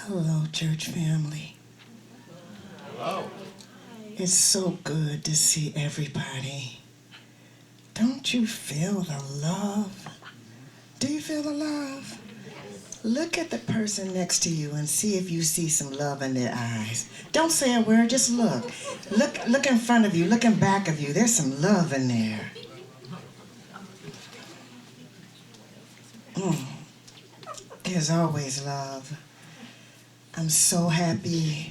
Hello, church family. Hello. It's so good to see everybody. Don't you feel the love? Do you feel the love? Look at the person next to you and see if you see some love in their eyes. Don't say a word, just look. Look in front of you, look in back of you. There's some love in there. There's always love. I'm so happy.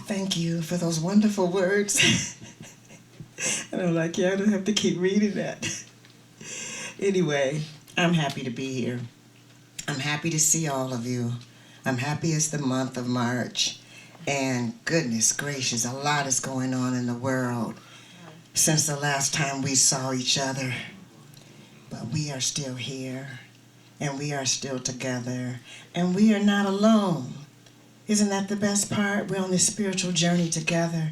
Thank you for those wonderful words. And I'm like, yeah, I don't have to keep reading that. Anyway, I'm happy to be here. I'm happy to see all of you. I'm happy it's the month of March. And goodness gracious, a lot is going on in the world since the last time we saw each other. But we are still here, and we are still together, and we are not alone. Isn't that the best part? We're on this spiritual journey together.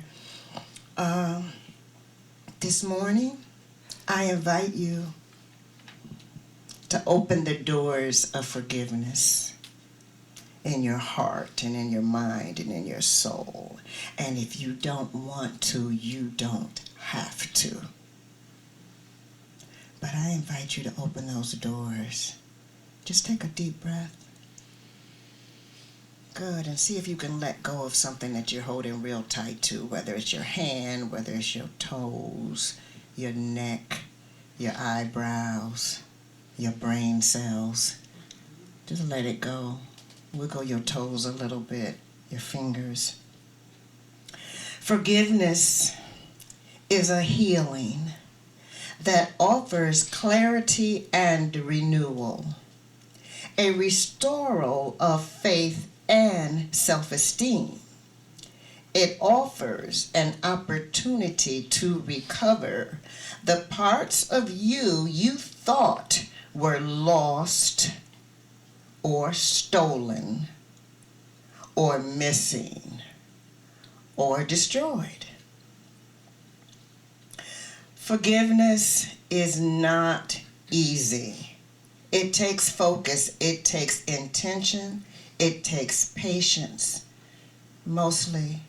This morning, I invite you to open the doors of forgiveness in your heart and in your mind and in your soul. And if you don't want to, you don't have to. But I invite you to open those doors. Just take a deep breath. Good, and see if you can let go of something that you're holding real tight to, whether it's your hand, whether it's your toes, your neck, your eyebrows, your brain cells. Just let it go. Wiggle your toes a little bit, your fingers. Forgiveness is a healing that offers clarity and renewal, a restoral of faith and self-esteem. It offers an opportunity to recover the parts of you thought were lost or stolen or missing or destroyed. Forgiveness is not easy. It takes focus, it takes intention, it takes patience, mostly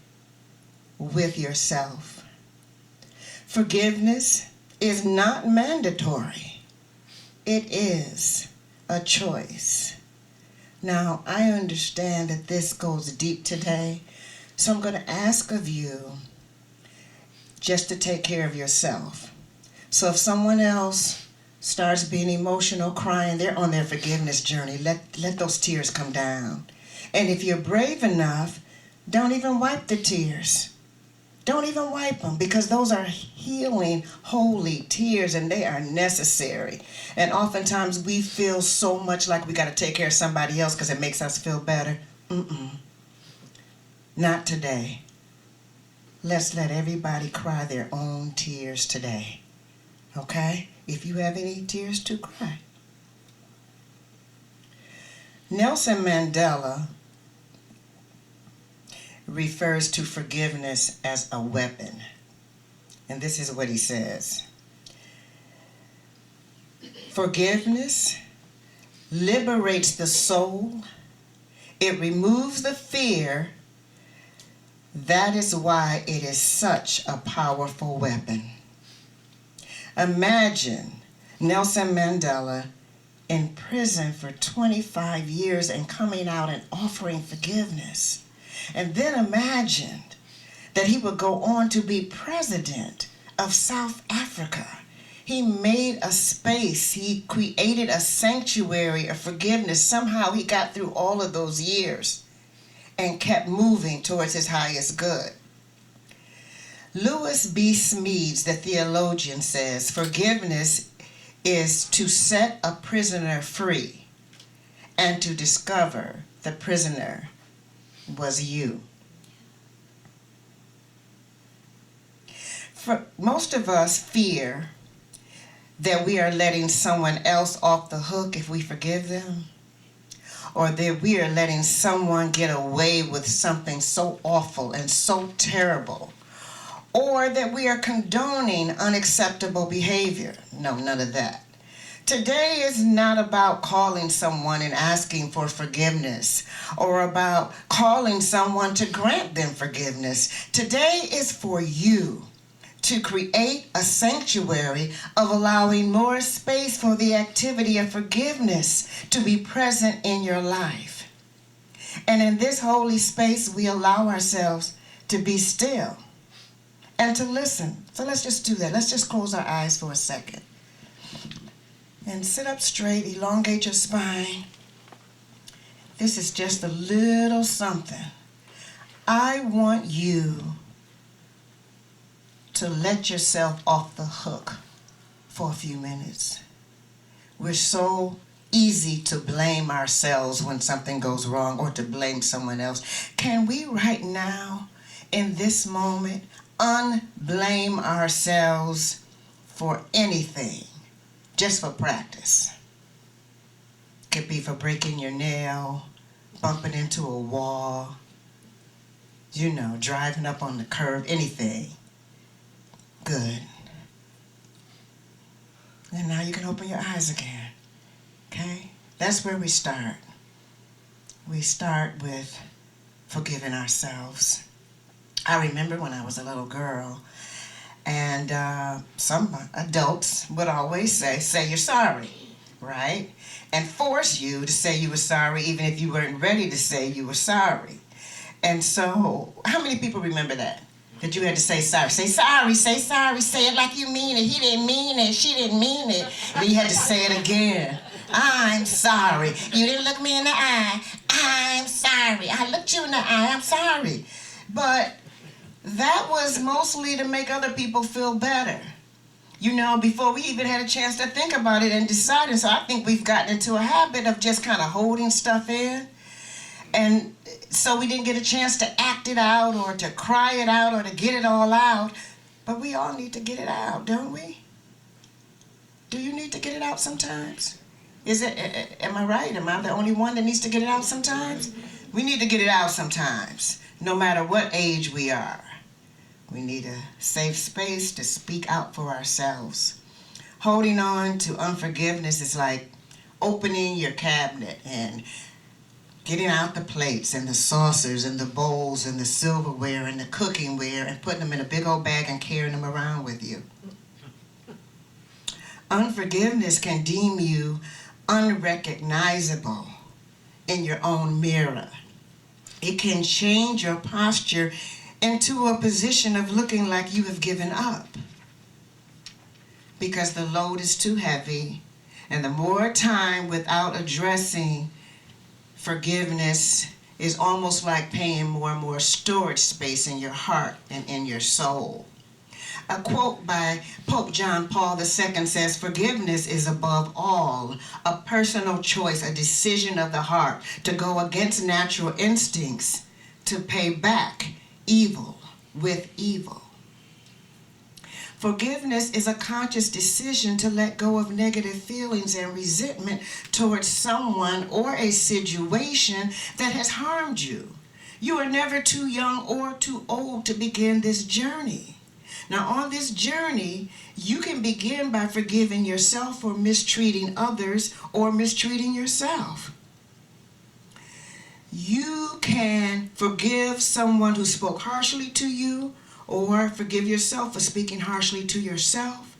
with yourself. Forgiveness is not mandatory. It is a choice. Now, I understand that this goes deep today, so I'm going to ask of you just to take care of yourself. So if someone else starts being emotional, crying, they're on their forgiveness journey. Let those tears come down. And if you're brave enough, don't even wipe the tears. Don't even wipe them, because those are healing, holy tears, and they are necessary. And oftentimes we feel so much like we got to take care of somebody else because it makes us feel better. Not today. Let's let everybody cry their own tears today. Okay? If you have any tears to cry. Nelson Mandela refers to forgiveness as a weapon. And this is what he says. Forgiveness liberates the soul. It removes the fear. That is why it is such a powerful weapon. Imagine Nelson Mandela in prison for 25 years and coming out and offering forgiveness. And then imagine that he would go on to be president of South Africa. He made a space. He created a sanctuary of forgiveness. Somehow he got through all of those years and kept moving towards his highest good. Lewis B. Smedes, the theologian, says, forgiveness is to set a prisoner free and to discover the prisoner was you. For most of us fear that we are letting someone else off the hook if we forgive them, or that we are letting someone get away with something so awful and so terrible, or that we are condoning unacceptable behavior. No, none of that. Today is not about calling someone and asking for forgiveness or about calling someone to grant them forgiveness. Today is for you to create a sanctuary of allowing more space for the activity of forgiveness to be present in your life. And in this holy space, we allow ourselves to be still and to listen. So let's just do that. Let's just close our eyes for a second. And sit up straight, elongate your spine. This is just a little something. I want you to let yourself off the hook for a few minutes. We're so easy to blame ourselves when something goes wrong or to blame someone else. Can we right now, in this moment, unblame ourselves for anything? Just for practice. Could be for breaking your nail, bumping into a wall, driving up on the curb, anything. Good. And now you can open your eyes again. Okay? That's where we start. We start with forgiving ourselves. I remember when I was a little girl, and some adults would always say you're sorry, right? And force you to say you were sorry even if you weren't ready to say you were sorry. And so, how many people remember that? That you had to say sorry. Say sorry, say it like you mean it. He didn't mean it, she didn't mean it. And then you had to say it again. I'm sorry. You didn't look me in the eye. I'm sorry. I looked you in the eye. I'm sorry. But that was mostly to make other people feel better. Before we even had a chance to think about it and decide. And so I think we've gotten into a habit of just kind of holding stuff in. And so we didn't get a chance to act it out or to cry it out or to get it all out. But we all need to get it out, don't we? Do you need to get it out sometimes? Am I right? Am I the only one that needs to get it out sometimes? We need to get it out sometimes, no matter what age we are. We need a safe space to speak out for ourselves. Holding on to unforgiveness is like opening your cabinet and getting out the plates and the saucers and the bowls and the silverware and the cookingware and putting them in a big old bag and carrying them around with you. Unforgiveness can deem you unrecognizable in your own mirror. It can change your posture into a position of looking like you have given up because the load is too heavy, and the more time without addressing forgiveness is almost like paying more and more storage space in your heart and in your soul. A quote by Pope John Paul II says, "Forgiveness is above all a personal choice, a decision of the heart to go against natural instincts, to pay back evil with evil." Forgiveness is a conscious decision to let go of negative feelings and resentment towards someone or a situation that has harmed you. You are never too young or too old to begin this journey. Now, on this journey, you can begin by forgiving yourself for mistreating others or mistreating yourself. You can forgive someone who spoke harshly to you, or forgive yourself for speaking harshly to yourself,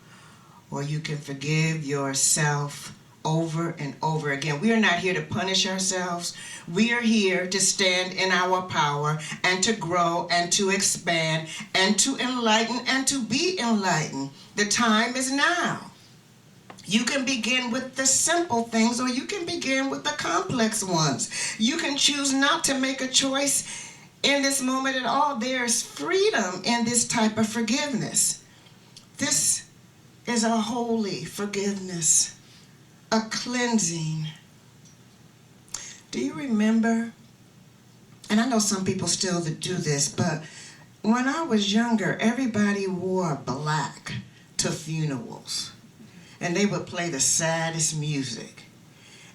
or you can forgive yourself over and over again. We are not here to punish ourselves. We are here to stand in our power and to grow and to expand and to enlighten and to be enlightened. The time is now. You can begin with the simple things, or you can begin with the complex ones. You can choose not to make a choice in this moment at all. There's freedom in this type of forgiveness. This is a holy forgiveness, a cleansing. Do you remember, and I know some people still do this, but when I was younger, everybody wore black to funerals. And they would play the saddest music.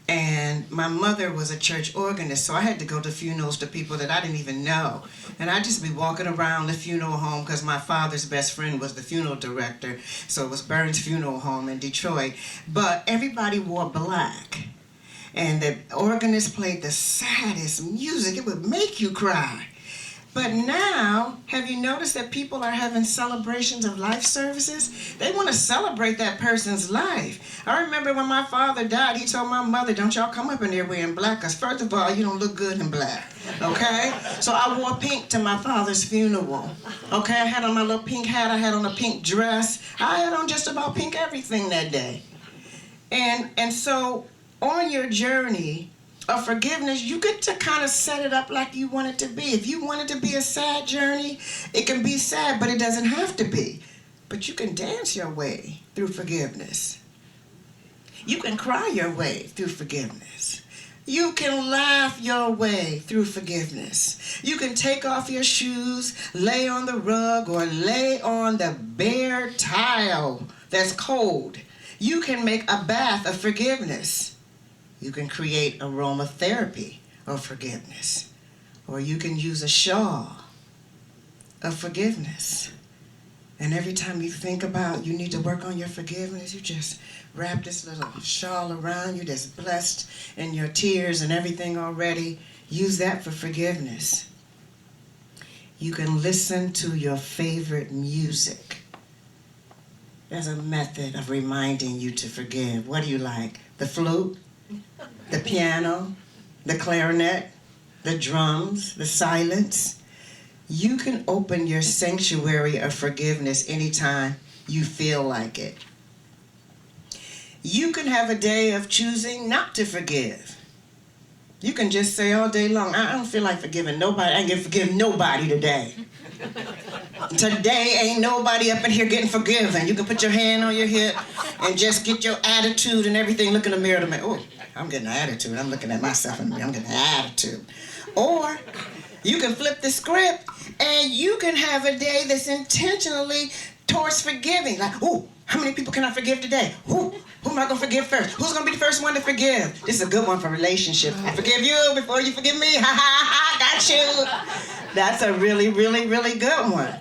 And my mother was a church organist, so I had to go to funerals to people that I didn't even know. And I'd just be walking around the funeral home because my father's best friend was the funeral director. So it was Burns Funeral Home in Detroit. But everybody wore black. And the organist played the saddest music. It would make you cry. But now, have you noticed that people are having celebrations of life services? They want to celebrate that person's life. I remember when my father died, he told my mother, don't y'all come up in there wearing black, because first of all, you don't look good in black, okay? So I wore pink to my father's funeral, okay? I had on my little pink hat, I had on a pink dress. I had on just about pink everything that day. And so on your journey of forgiveness, you get to kind of set it up like you want it to be. If you want it to be a sad journey, it can be sad, but it doesn't have to be. But you can dance your way through forgiveness. You can cry your way through forgiveness. You can laugh your way through forgiveness. You can take off your shoes, lay on the rug, or lay on the bare tile that's cold. You can make a bath of forgiveness. You can create aromatherapy of forgiveness. Or you can use a shawl of forgiveness. And every time you think about you need to work on your forgiveness, you just wrap this little shawl around you that's blessed in your tears and everything already. Use that for forgiveness. You can listen to your favorite music as a method of reminding you to forgive. What do you like? The flute? The piano, the clarinet, the drums, the silence. You can open your sanctuary of forgiveness anytime you feel like it. You can have a day of choosing not to forgive. You can just say all day long, I don't feel like forgiving nobody. I ain't gonna forgive nobody today. Today ain't nobody up in here getting forgiven. You can put your hand on your hip and just get your attitude and everything. Look in the mirror to me. Oh, I'm getting an attitude. I'm looking at myself and I'm getting an attitude. Or you can flip the script and you can have a day that's intentionally towards forgiving. Like, oh, how many people can I forgive today? Who am I going to forgive first? Who's going to be the first one to forgive? This is a good one for relationships. I forgive you before you forgive me. Ha, ha, ha, got you. That's a really, really, really good one.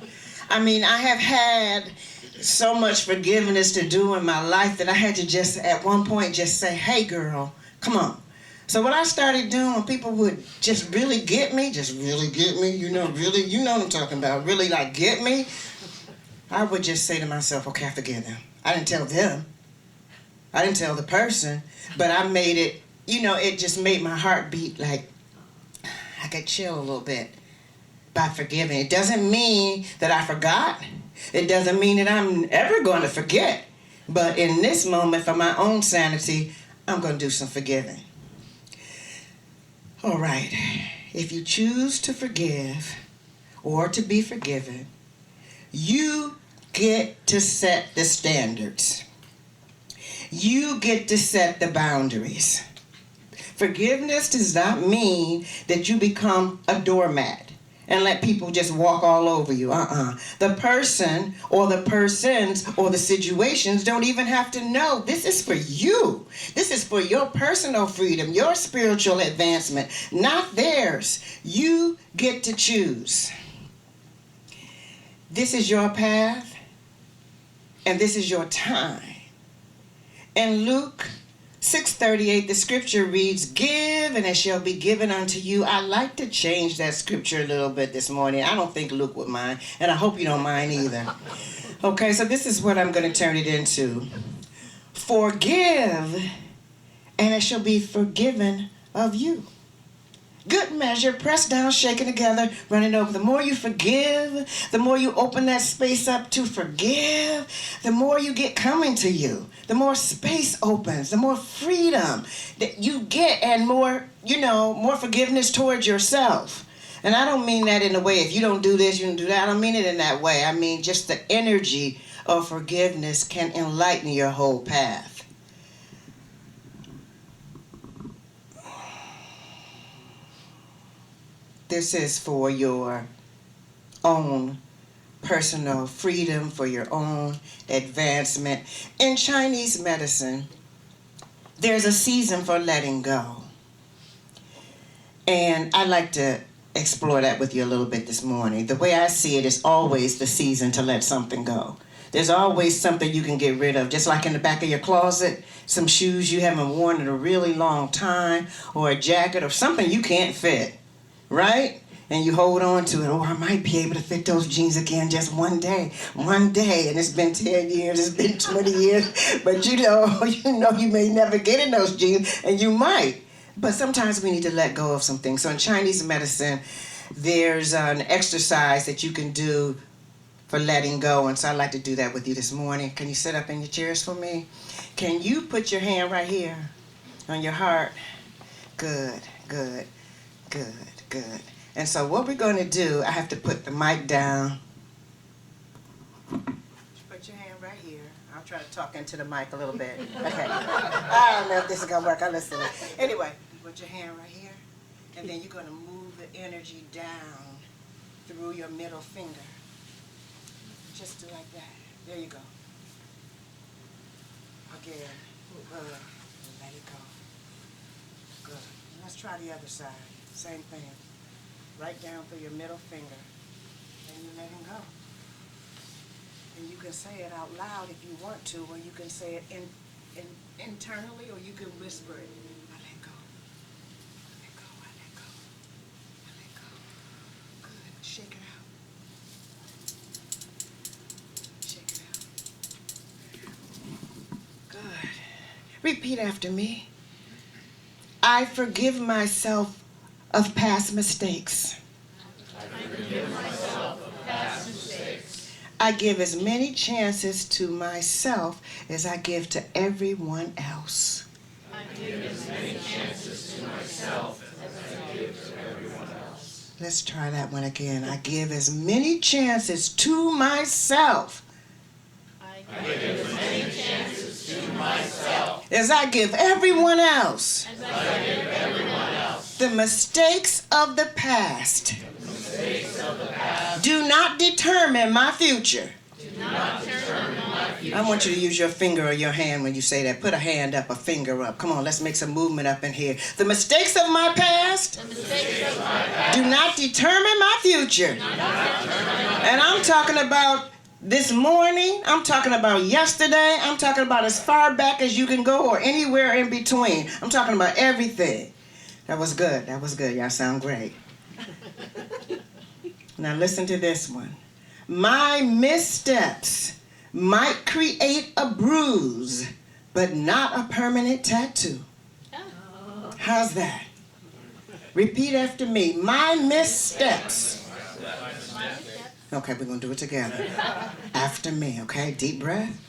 I mean, I have had so much forgiveness to do in my life that I had to just, at one point, just say, hey, girl, come on. So what I started doing when people would just really get me, you know what I'm talking about, really like get me, I would just say to myself, okay, I forgive them. I didn't tell them. I didn't tell the person, but I made it, you know, it just made my heart beat like I could chill a little bit by forgiving. It doesn't mean that I forgot. It doesn't mean that I'm ever going to forget. But in this moment, for my own sanity, I'm going to do some forgiving. All right. If you choose to forgive or to be forgiven, you get to set the standards. You get to set the boundaries. Forgiveness does not mean that you become a doormat and let people just walk all over you. The person or the persons or the situations don't even have to know. This is for you. This is for your personal freedom, your spiritual advancement, not theirs. You get to choose. This is your path, and this is your time. In Luke 6:38, the scripture reads, give and it shall be given unto you. I like to change that scripture a little bit this morning. I don't think Luke would mind, and I hope you don't mind either. Okay, so this is what I'm going to turn it into. Forgive, and it shall be forgiven of you. Good measure, pressed down, shaken together, running over. The more you forgive, the more you open that space up to forgive, the more you get coming to you. The more space opens, the more freedom that you get, and more, more forgiveness towards yourself. And I don't mean that in a way, if you don't do this, you don't do that. I don't mean it in that way. I mean just the energy of forgiveness can enlighten your whole path. This is for your own personal freedom, for your own advancement. In Chinese medicine, There's a season for letting go. And I'd like to explore that with you a little bit this morning. The way I see it is always the season to let something go. There's always something you can get rid of, just like in the back of your closet, some shoes you haven't worn in a really long time, or a jacket, or something you can't fit, right? And you hold on to it. Oh, I might be able to fit those jeans again just one day, and it's been 10 years, it's been 20 years, but you know you may never get in those jeans, and you might. But sometimes we need to let go of some things. So in Chinese medicine, there's an exercise that you can do for letting go, and so I'd like to do that with you this morning. Can you sit up in your chairs for me? Can you put your hand right here on your heart? Good, good, good, good. And so what we're going to do, I have to put the mic down. Put your hand right here. I'll try to talk into the mic a little bit. Okay. I don't know if this is going to work. I'll listen. Anyway, put your hand right here, and then you're going to move the energy down through your middle finger. Just do like that. There you go. Again. Good. Let it go. Good. Let's try the other side. Same thing. Right down through your middle finger. And you're letting go. And you can say it out loud if you want to, or you can say it internally, or you can whisper it. I let go. I let go. I let go. I let go. Good. Shake it out. Shake it out. Good. Repeat after me. I forgive myself of past mistakes. I forgive myself of past mistakes. I give as many chances to myself as I give to everyone else. I give as many chances to myself as I give to everyone else. Let's try that one again. I give as many chances to myself. I give as many chances to myself As I give everyone else. as I give everyone else. The mistakes of the past The mistakes of the past do not determine my future. do not determine my future. I want you to use your finger or your hand when you say that. Put a hand up, a finger up. Come on, let's make some movement up in here. The mistakes of my past The mistakes of my past do not determine my future. do not determine my And I'm talking about this morning, I'm talking about yesterday, I'm talking about as far back as you can go or anywhere in between. I'm talking about everything. That was good. That was good. Y'all sound great. Now listen to this one. My missteps might create a bruise, but not a permanent tattoo. How's that? Repeat after me. My missteps. Okay, we're going to do it together. After me, okay? Deep breath.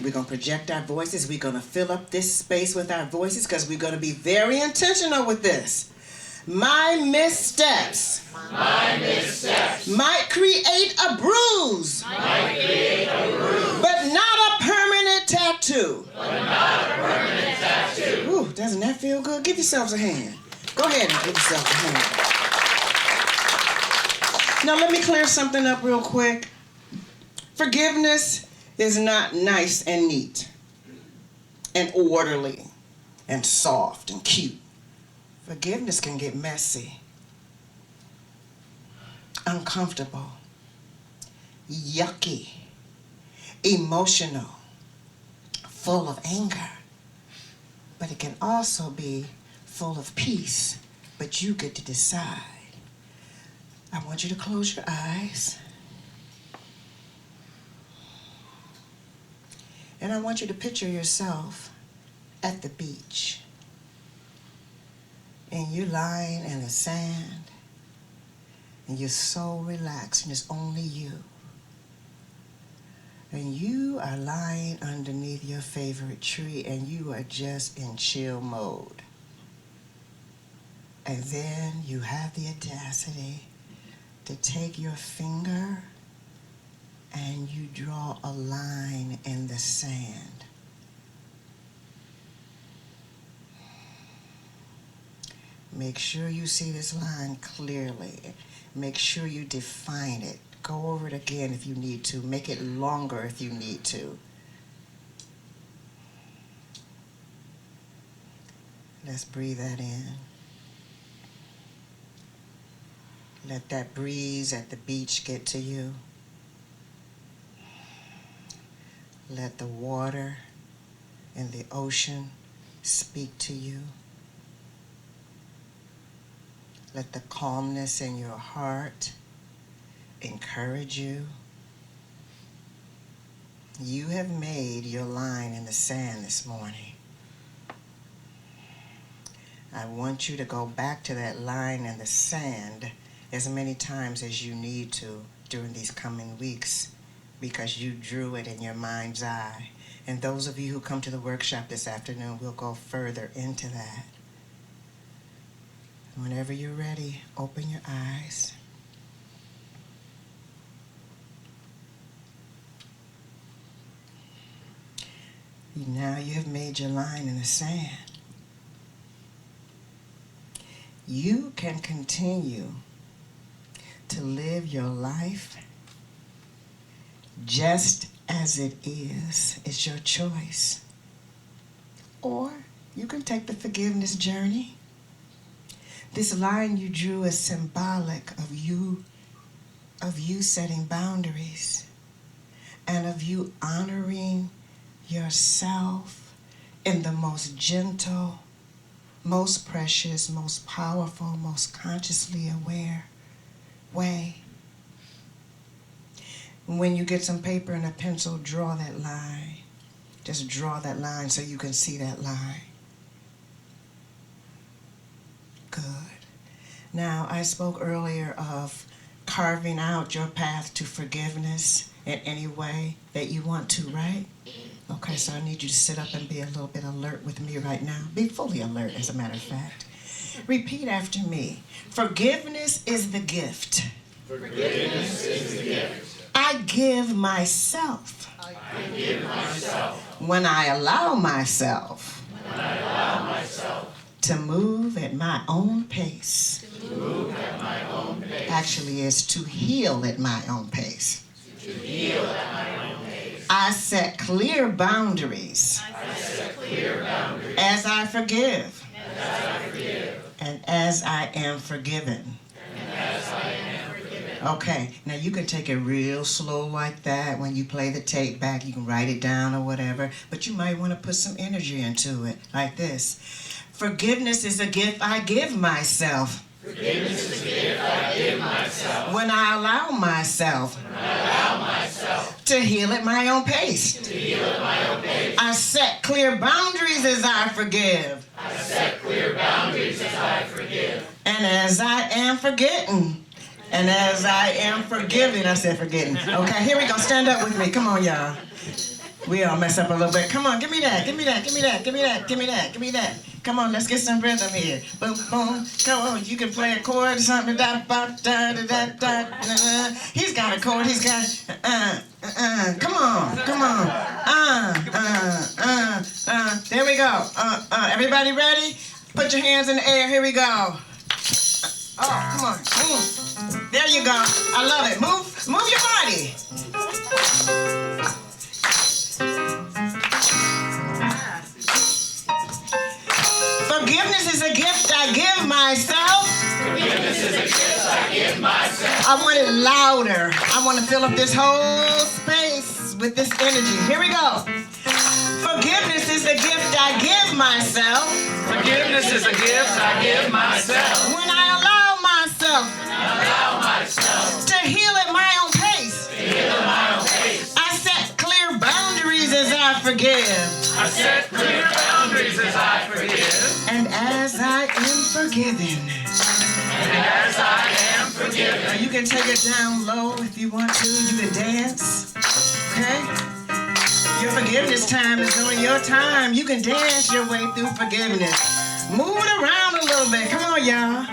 We're going to project our voices. We're going to fill up this space with our voices because we're going to be very intentional with this. My missteps might create a bruise, but not a permanent tattoo. Ooh, doesn't that feel good? Give yourselves a hand. Go ahead and give yourself a hand. Now let me clear something up real quick. Forgiveness is not nice and neat and orderly and soft and cute. Forgiveness can get messy, uncomfortable, yucky, emotional, full of anger. But it can also be full of peace, but you get to decide. I want you to close your eyes. And I want you to picture yourself at the beach. And you're lying in the sand. And you're so relaxed and it's only you. And you are lying underneath your favorite tree and you are just in chill mode. And then you have the audacity to take your finger and you draw a line in the sand. Make sure you see this line clearly. Make sure you define it. Go over it again if you need to. Make it longer if you need to. Let's breathe that in. Let that breeze at the beach get to you. Let the water in the ocean speak to you. Let the calmness in your heart encourage you. You have made your line in the sand this morning. I want you to go back to that line in the sand as many times as you need to during these coming weeks, because you drew it in your mind's eye. And those of you who come to the workshop this afternoon will go further into that. Whenever you're ready, open your eyes. Now you have made your line in the sand. You can continue to live your life just as it is. It's your choice. Or you can take the forgiveness journey. This line you drew is symbolic of you setting boundaries and of you honoring yourself in the most gentle, most precious, most powerful, most consciously aware way. When you get some paper and a pencil, draw that line. Just draw that line so you can see that line. Good. Now, I spoke earlier of carving out your path to forgiveness in any way that you want to, right? Okay, so I need you to sit up and be a little bit alert with me right now. Be fully alert, as a matter of fact. Repeat after me. Forgiveness is the gift. Forgiveness is the gift. I give myself. I give myself. When I allow myself. When I allow myself. To move at my own pace. To move at my own pace. Actually, it's to heal at my own pace. To heal at my own pace. I set clear boundaries. I set clear boundaries. As I forgive. As I forgive. And as I am forgiven. And as I am forgiven. Okay, now you can take it real slow like that. When you play the tape back, you can write it down or whatever. But you might want to put some energy into it, like this. Forgiveness is a gift I give myself. Forgiveness is a gift I give myself. When I allow myself. When I allow myself. To heal at my own pace. To heal at my own pace. I set clear boundaries as I forgive. I set clear boundaries as I forgive. And as I am forgetting. And as I am forgiving. I said forgetting. Okay, here we go. Stand up with me. Come on, y'all. We all mess up a little bit. Come on, give me that. Give me that. Give me that. Give me that. Give me that. Give me that. Come on, let's get some rhythm here. Boom, boom. Come on, you can play a chord or something. Da, da, da, da, da, da. He's got a chord. He's got. Come on, come on. There we go. Everybody ready? Put your hands in the air. Here we go. Oh, come on. There you go. I love it. Move your body. Forgiveness is a gift I give myself. Forgiveness is a gift I give myself. I want it louder. I want to fill up this whole space with this energy. Here we go. Forgiveness is a gift I give myself. Forgiveness is a gift I give myself. When I allow myself. When I allow myself. To heal at my own pace. To heal at my own pace. I set clear boundaries as I forgive. I set clear boundaries as I forgive. And as I am forgiven. And as I am forgiven. Now you can take it down low if you want to. You can dance. Okay? Your forgiveness time is doing your time. You can dance your way through forgiveness. Move it around a little bit. Come on, y'all.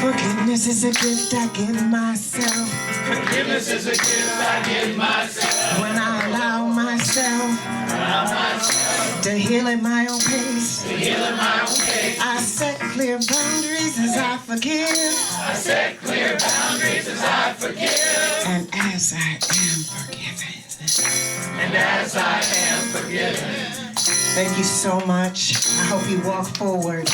Forgiveness is a gift I give myself. Forgiveness is a gift I give myself. When I allow myself. To heal at my own pace. To heal at my own pace. I set clear boundaries as I forgive. I set clear boundaries as I forgive. And as I am forgiven. And as I am forgiven. Thank you so much. I hope you walk forward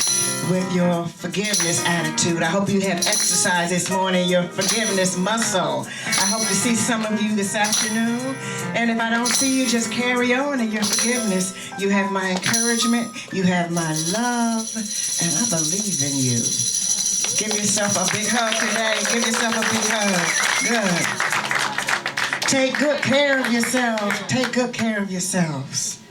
with your forgiveness attitude. I hope you have exercised this morning your forgiveness muscle. I hope to see some of you this afternoon. And if I don't see you, just carry on in your forgiveness. You have my encouragement. You have my love. And I believe in you. Give yourself a big hug today. Give yourself a big hug. Good. Take good care of yourselves. Take good care of yourselves.